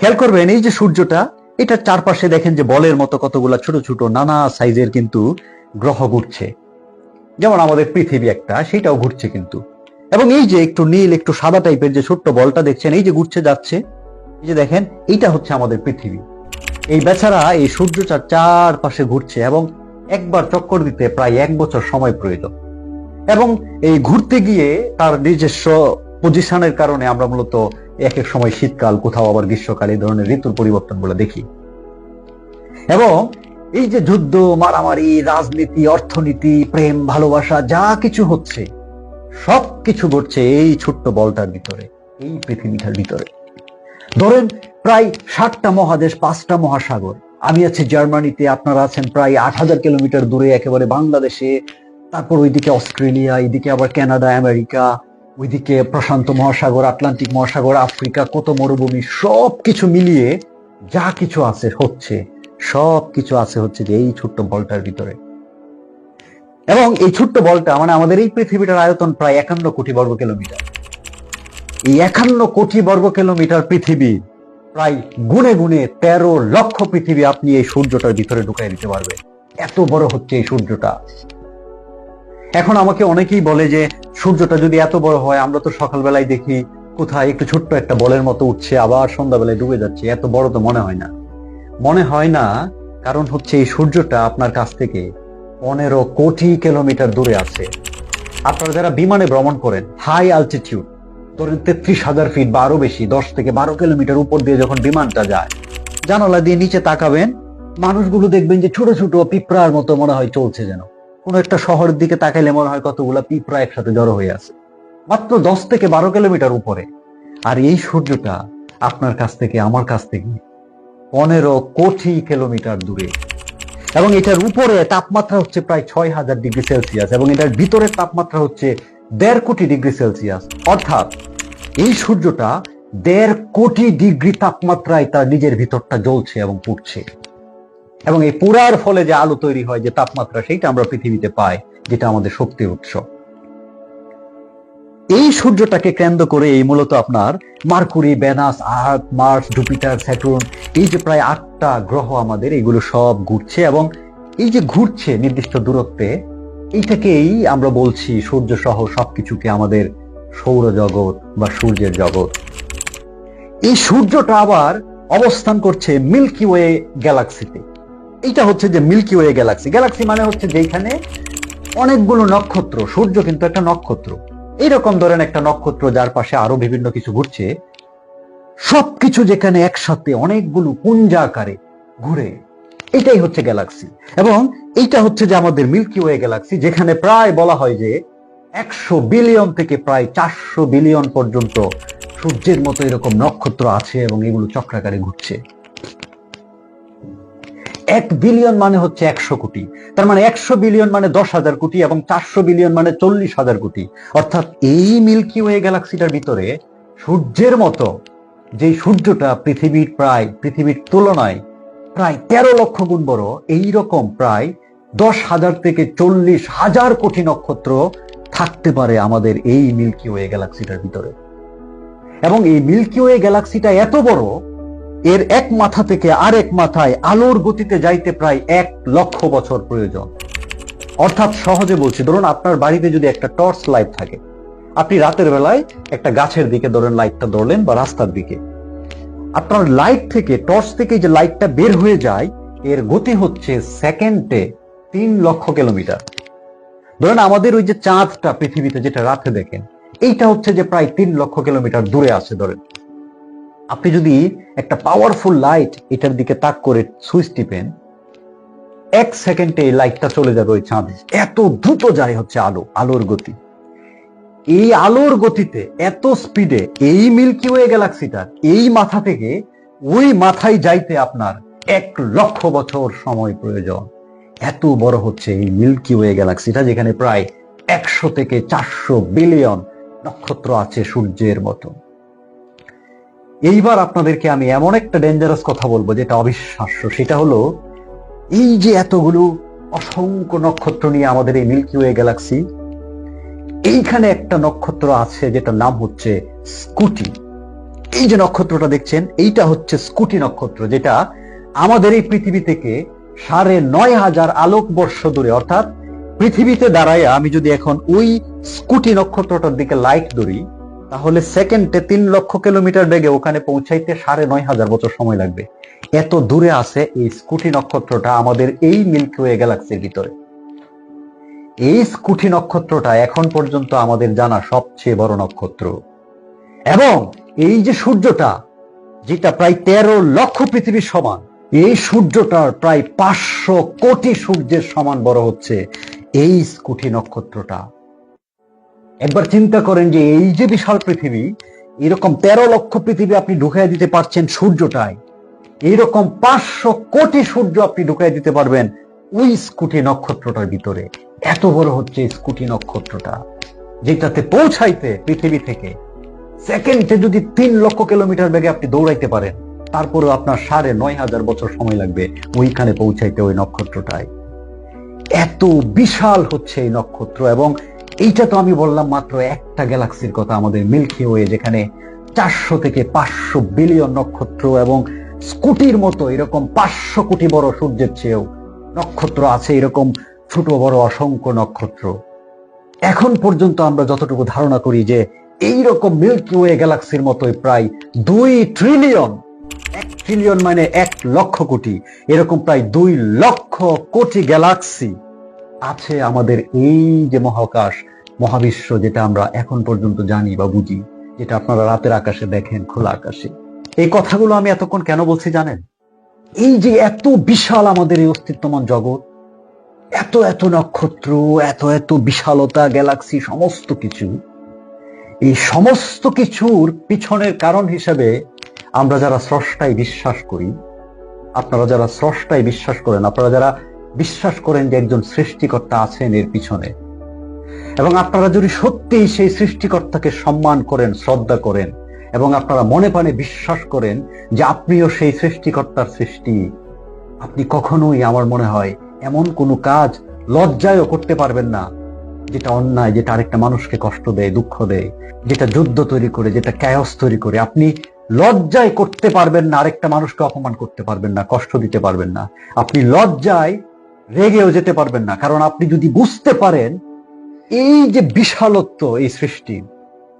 খেয়াল করবেন এই যে সূর্যটা, এটা চারপাশে দেখেন যে বলের মতো কতগুলা ছোট ছোট নানা সাইজের কিন্তু গ্রহ ঘুরছে। যেমন আমাদের পৃথিবী একটা, সেটাও ঘুরছে কিন্তু। এবং এই যে একটু নীল একটু সাদা টাইপের যে ছোট্ট বলটা দেখছেন, এই যে ঘুরছে যাচ্ছে, এই যে দেখেন, এইটা হচ্ছে আমাদের পৃথিবী। এই বেচারা এই সূর্যটার চারপাশে ঘুরছে এবং একবার চক্কর দিতে প্রায় 1 বছর সময় প্রয়োজন। এবং এই ঘুরতে গিয়ে তার নিজস্ব পজিশনের কারণে আমরা মূলত এক এক সময় শীতকাল, কোথাও আবার গ্রীষ্মকাল, এই ধরনের ঋতুর পরিবর্তন গুলো দেখি। এবং এই যে যুদ্ধ, মারামারি, রাজনীতি, অর্থনীতি, প্রেম, ভালোবাসা, যা কিছু হচ্ছে সবকিছু ঘটছে এই ছোট্ট বলটার ভিতরে, এই পৃথিবীটার ভিতরে। ধরেন প্রায় 60টা মহাদেশ, 5টা মহাসাগর। আমি আছি জার্মানিতে, আপনারা আছেন প্রায় 8000 কিলোমিটার দূরে একেবারে বাংলাদেশে, তারপর ওইদিকে অস্ট্রেলিয়া, এইদিকে আবার কানাডা, আমেরিকা, ওইদিকে প্রশান্ত মহাসাগর, আটলান্টিক মহাসাগর, আফ্রিকা, কত মরুভূমি, সবকিছু মিলিয়ে যা কিছু আছে হচ্ছে, সবকিছু আছে হচ্ছে যে এই ছোট্ট বলটার ভিতরে। এবং এই ছোট্ট বলটা মানে আমাদের এই পৃথিবীটার আয়তন প্রায় 51 কোটি বর্গ কিলোমিটার। এই 51 কোটি বর্গ কিলোমিটার পৃথিবী, প্রায় গুনে গুনে 13 লক্ষ পৃথিবী আপনি এই সূর্যটার ভিতরে ঢুকাই দিতে পারবেন। এত বড় হচ্ছে এই সূর্যটা। এখন আমাকে অনেকেই বলে যে সূর্যটা যদি এত বড় হয়, আমরা তো সকালবেলায় দেখি কোথায় একটু ছোট্ট একটা বলের মতো উঠছে, আবার সন্ধ্যাবেলায় ডুবে যাচ্ছে, এত বড় তো মনে হয় না। মনে হয় না, কারণ হচ্ছে এই সূর্যটা আপনার কাছ থেকে 15 কোটি কিলোমিটার দূরে আছে। আপনারা যারা বিমানে ভ্রমণ করেন, হাই অ্যালটিটিউড, ধরেন 33,000 ফিট বা আরো বেশি, 10 থেকে 12 কিলোমিটার উপর দিয়ে যখন বিমানটা যায়, জানালা দিয়ে নিচে তাকাবেন, মানুষগুলো দেখবেন যে ছোট ছোট পিঁপড়ার মতো মনে হয় চলছে, যেন কোন একটা শহরের দিকে তাকাইলে মনে হয় কতগুলা পিঁপড়া একসাথে জড়ো হয়ে আছে, মাত্র 10 থেকে 12 কিলোমিটার উপরে। আর এই সূর্যটা আপনার কাছ থেকে, আমার কাছ থেকে 15 কোটি কিলোমিটার দূরে। এবং এটার উপরে তাপমাত্রা হচ্ছে প্রায় 6000 ডিগ্রি সেলসিয়াস, এবং এটার ভিতরের তাপমাত্রা হচ্ছে 1.5 কোটি ডিগ্রি সেলসিয়াস। অর্থাৎ এই সূর্যটা 1.5 কোটি ডিগ্রি তাপমাত্রায় তার নিজের ভিতরটা জ্বলছে এবং পুড়ছে। এবং এই পুরার ফলে যে আলো তৈরি হয়, যে তাপমাত্রা, সেইটা আমরা পৃথিবীতে পাই, যেটা আমাদের শক্তির উৎস। এই সূর্যটাকে কেন্দ্র করে এই মূলত আপনার মার্কুরি, ভেনাস, আর্থ, মার্স, জুপিটার, স্যাটার্ন, এই যে প্রায় 8টা গ্রহ আমাদের, এগুলো সব ঘুরছে। এবং এই যে ঘুরছে নির্দিষ্ট দূরত্বে, এইটাকেই আমরা বলছি সূর্য সহ সবকিছুকে আমাদের সৌরজগৎ বা সূর্যের জগৎ। এই সূর্যটা আবার অবস্থান করছে মিল্কি ওয়ে গ্যালাক্সিতে। এইটা হচ্ছে যে মিল্কি ওয়ে গ্যালাক্সি। গ্যালাক্সি মানে হচ্ছে যেখানে অনেকগুলো নক্ষত্র, সূর্য কিন্তু একটা নক্ষত্র, এইরকম ধরেন একটা নক্ষত্র যার পাশে আরো বিভিন্ন কিছু ঘুরছে, সবকিছু যেখানে একসাথে অনেকগুলো পুঞ্জাকারে ঘুরে, এটাই হচ্ছে গ্যালাক্সি। এবং এইটা হচ্ছে যে আমাদের মিল্কি ওয়ে গ্যালাক্সি, যেখানে প্রায় বলা হয় যে 100 বিলিয়ন থেকে প্রায় 400 বিলিয়ন পর্যন্ত সূর্যের মতো এরকম নক্ষত্র আছে, এবং এগুলো চক্রাকারে ঘুরছে। 1 বিলিয়ন মানে হচ্ছে 100 কোটি, তার মানে 100 বিলিয়ন মানে 10,000 কোটি, এবং 400 বিলিয়ন মানে 40,000 কোটি। অর্থাৎ এই মিল্কি ওয়ে গ্যালাক্সিটার ভিতরে সূর্যের মতো, যে সূর্যটা পৃথিবীর তুলনায় প্রায় 13 লক্ষ গুণ বড়, এইরকম প্রায় 10,000 থেকে 40,000 কোটি নক্ষত্র থাকতে পারে আমাদের এই মিল্কি ওয়ে গ্যালাক্সিটার ভিতরে। এবং এই মিল্কি ওয়ে গ্যালাক্সিটা এত বড়, এর এক মাথা থেকে আরেক মাথায় আলোর গতিতে যাইতে প্রায় 1 লক্ষ বছর প্রয়োজন। অর্থাৎ সহজে বলছি, ধরুন আপনার বাড়িতে যদি একটা টর্চ লাইট থাকে, আপনি রাতের বেলায় একটা গাছের দিকে ধরেন লাইটটা ধরলেন, বা রাস্তার দিকে, আপনার লাইট থেকে, টর্চ থেকে যে লাইটটা বের হয়ে যায়, এর গতি হচ্ছে সেকেন্ডে 3 লক্ষ কিলোমিটার। ধরেন আমাদের ওই যে চাঁদটা পৃথিবীতে যেটা রাতে দেখেন, এইটা হচ্ছে যে প্রায় 3 লক্ষ কিলোমিটার দূরে আছে। ধরেন আপনি যদি একটা পাওয়ারফুল লাইট এটার দিকে তাক করে সুইচ টিপেন, 1 সেকেন্ডে এই লাইটটা চলে যাবে ওই চাঁদে। এত দ্রুত যায় হচ্ছে আলোর গতি। এই আলোর গতিতে, এত স্পিডে এই মিল্কি ওয়ে গ্যালাক্সিটার এই মাথা থেকে ওই মাথায় যাইতে আপনার 1 লক্ষ বছর সময় প্রয়োজন। এত বড় হচ্ছে এই মিল্কি ওয়ে গ্যালাক্সিটা, যেখানে প্রায় 100 থেকে 400 বিলিয়ন নক্ষত্র আছে সূর্যের মতো। এইবার আপনাদেরকে আমি এমন একটা ডেঞ্জারাস কথা বলবো যেটা অবিশ্বাস্য। সেটা হলো, এই যে এতগুলো অসংখ্য নক্ষত্র নিয়ে আমাদের এই মিল্কি ওয়ে গ্যালাক্সি, এইখানে একটা নক্ষত্র আছে যেটার নাম হচ্ছে স্কুটি। এই যে নক্ষত্রটা দেখছেন, এইটা হচ্ছে স্কুটি নক্ষত্র, যেটা আমাদের এই পৃথিবী থেকে ৯,৫০০ আলোকবর্ষ দূরে। অর্থাৎ পৃথিবীতে দাঁড়ায় আমি যদি এখন ওই স্কুটি নক্ষত্রটার দিকে লাইট ধরি, তাহলে সেকেন্ডে ৩,০০,০০০ কিলোমিটার বেগে ওখানে পৌঁছাইতে ৯,৫০০ বছর সময় লাগবে। এত দূরে আছে এই স্কুটি নক্ষত্রটা আমাদের এই মিল্কি ওয়ে গ্যালাক্সির ভিতরে। এই স্কুটি নক্ষত্রটা এখন পর্যন্ত আমাদের জানা সবচেয়ে বড় নক্ষত্র। এবং এই যে সূর্যটা, যেটা প্রায় ১৩ লক্ষ পৃথিবীর সমান, এই সূর্যটার প্রায় ৫০০ কোটি সূর্যের সমান বড় হচ্ছে এই স্কুটি নক্ষত্রটা। একবার চিন্তা করেন যে এই যে বিশাল পৃথিবী, এরকম ১৩ লক্ষ পৃথিবী আপনি ঢুকাই দিতে পারছেন সূর্যটায়, এইরকম ৫০০ কোটি সূর্য আপনি ঢুকাই দিতে পারবেন ওই স্কুটি নক্ষত্রটার ভিতরে। এত বড় হচ্ছে স্কুটি নক্ষত্রটা, যেটাতে পৌঁছাইতে পৃথিবী থেকে সেকেন্ডে যদি ৩,০০,০০০ কিলোমিটার বেগে আপনি দৌড়াইতে পারেন, তারপরে আপনার ৯,৫০০ বছর সময় লাগবে ওইখানে পৌঁছাইতে, ওই নক্ষত্রটায়। এত বিশাল হচ্ছে এই নক্ষত্র। এবং এইটা তো আমি বললাম মাত্র একটা গ্যালাক্সির কথা, আমাদের মিল্কি ওয়ে, যেখানে ৪০০ থেকে ৫০০ বিলিয়ন নক্ষত্র এবং স্কুটির মতো এরকম ৫০০ কোটি বড় সূর্যের চেয়েও নক্ষত্র আছে, এরকম ছোট বড় অসংখ্য নক্ষত্র। এখন পর্যন্ত আমরা যতটুকু ধারণা করি যে এইরকম মিল্কি ওয়ে গ্যালাক্সির মতোই প্রায় ২ ট্রিলিয়ন, ১ ট্রিলিয়ন মানে ১,০০,০০০ কোটি, এরকম প্রায় ২,০০,০০০ কোটি গ্যালাক্সি আছে আমাদের এই যে মহাকাশ, মহাবিশ্ব, যেটা আমরা এখন পর্যন্ত জানি বা বুঝি, যেটা আপনারা রাতের আকাশে দেখেন, খোলা আকাশে। এই কথাগুলো আমি এতক্ষণ কেন বলছি জানেন? এই যে এত বিশাল আমাদের এই অস্তিত্বমান জগৎ, এত এত নক্ষত্র, এত এত বিশালতা, গ্যালাক্সি, সমস্ত কিছু, এই সমস্ত কিছুর পিছনের কারণ হিসেবে আমরা যারা স্রষ্টায় বিশ্বাস করি, আপনারা যারা স্রষ্টায় বিশ্বাস করেন, আপনারা যারা বিশ্বাস করেন যে একজন সৃষ্টিকর্তা আছেন এর পিছনে, এবং আপনারা যদি সত্যি সেই সৃষ্টিকর্তাকে সম্মান করেন, শ্রদ্ধা করেন, এবং আপনারা মনে প্রাণে বিশ্বাস করেন যে আপনিও সেই সৃষ্টিকর্তার সৃষ্টি, আপনি কখনোই, আমার মনে হয়, এমন কোনো কাজ লজ্জায়ও করতে পারবেন না যেটা অন্যায়, যেটা আরেকটা মানুষকে কষ্ট দেয়, দুঃখ দেয়, যেটা যুদ্ধ তৈরি করে, যেটা ক্যাওস তৈরি করে। আপনি লজ্জায় করতে পারবেন না, আরেকটা মানুষকে অপমান করতে পারবেন না, কষ্ট দিতে পারবেন না। আপনি লজ্জায় রেগেও যেতে পারবেন না, কারণ আপনি যদি বুঝতে পারেন এই যে বিশালত্ব এই সৃষ্টি,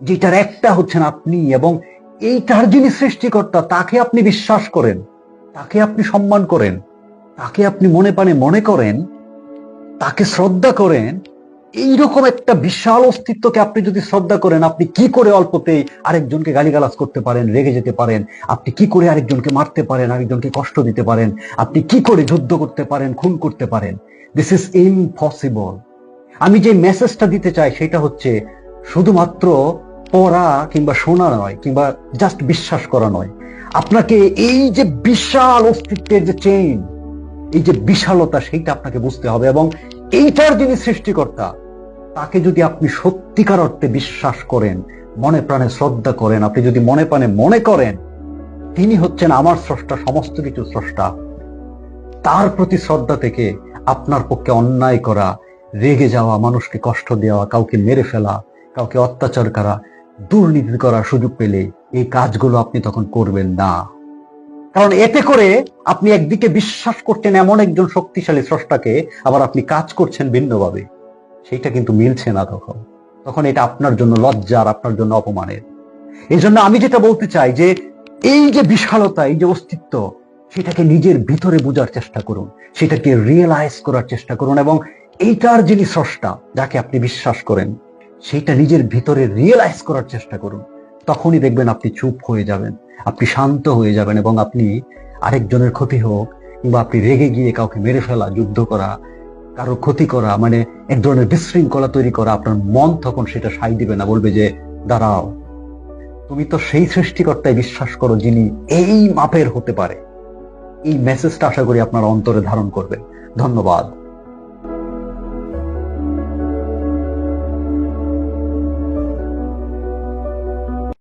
যেটার একটা হচ্ছেন আপনি, এবং এইটার যিনি সৃষ্টিকর্তা তাকে আপনি বিশ্বাস করেন, তাকে আপনি সম্মান করেন, তাকে আপনি মনে প্রাণে মনে করেন, তাকে শ্রদ্ধা করেন, এইরকম একটা বিশাল অস্তিত্বকে আপনি যদি শ্রদ্ধা করেন, আপনি কি করে অল্পতেই আরেকজনকে গালিগালাজ করতে পারেন, রেগে যেতে পারেন? আপনি কি করে আরেকজনকে মারতে পারেন, আরেকজনকে কষ্ট দিতে পারেন? আপনি কি করে যুদ্ধ করতে পারেন, খুন করতে পারেন? This is impossible. আমি যে মেসেজটা দিতে চাই সেটা হচ্ছে শুধুমাত্র পড়া কিংবা শোনা নয়, কিংবা জাস্ট বিশ্বাস করা নয়। আপনাকে এই যে বিশাল অস্তিত্বের যে চেইন, এই যে বিশালতা, সেইটা আপনাকে বুঝতে হবে। এবং এইটার যিনি সৃষ্টিকর্তা, তাকে যদি আপনি সত্যিকার অর্থে বিশ্বাস করেন, মনে প্রাণে শ্রদ্ধা করেন, আপনি যদি মনে প্রাণে মনে করেন তিনি হচ্ছেন আমার স্রষ্টা, সমস্ত কিছু স্রষ্টা, তার প্রতি শ্রদ্ধা থেকে আপনার পক্ষে অন্যায় করা, রেগে যাওয়া, মানুষকে কষ্ট দেওয়া, কাউকে মেরে ফেলা, কাউকে অত্যাচার করা, দুর্নীতি করার সুযোগ পেলে এই কাজগুলো আপনি তখন করবেন না। কারণ এতে করে আপনি একদিকে বিশ্বাস করছেন এমন একজন শক্তিশালী স্রষ্টাকে, আবার আপনি কাজ করছেন ভিন্নভাবে। সেইটা কিন্তু মিলছে না। তখন এটা আপনার জন্য লজ্জার, আপনার জন্য অপমানের। এই জন্য আমি যেটা বলতে চাই যে এই যে বিশালতা, এই যে অস্তিত্ব, সেটাকে নিজের ভিতরে বোঝার চেষ্টা করুন, সেটাকে রিয়েলাইজ করার চেষ্টা করুন, এবং এইটার যিনি স্রষ্টা, যাকে আপনি বিশ্বাস করেন, সেইটা নিজের ভিতরে রিয়েলাইজ করার চেষ্টা করুন। তখনই দেখবেন আপনি চুপ হয়ে যাবেন, আপনি শান্ত হয়ে যাবেন, এবং আপনি আরেকজনের ক্ষতি হোক, কিংবা আপনি রেগে গিয়ে কাউকে মেরে ফেলা, যুদ্ধ করা, কারো ক্ষতি করা, মানে এক ধরনের বিশৃঙ্খলা তৈরি করা, আপনার মন তখন সেটা সাই দিবে না, বলবে যে দাঁড়াও, তুমি তো সেই সৃষ্টিকর্তায় বিশ্বাস করো যিনি এই মাপের হতে পারে। এই মেসেজটা আশা করি আপনার অন্তরে ধারণ করবে। ধন্যবাদ।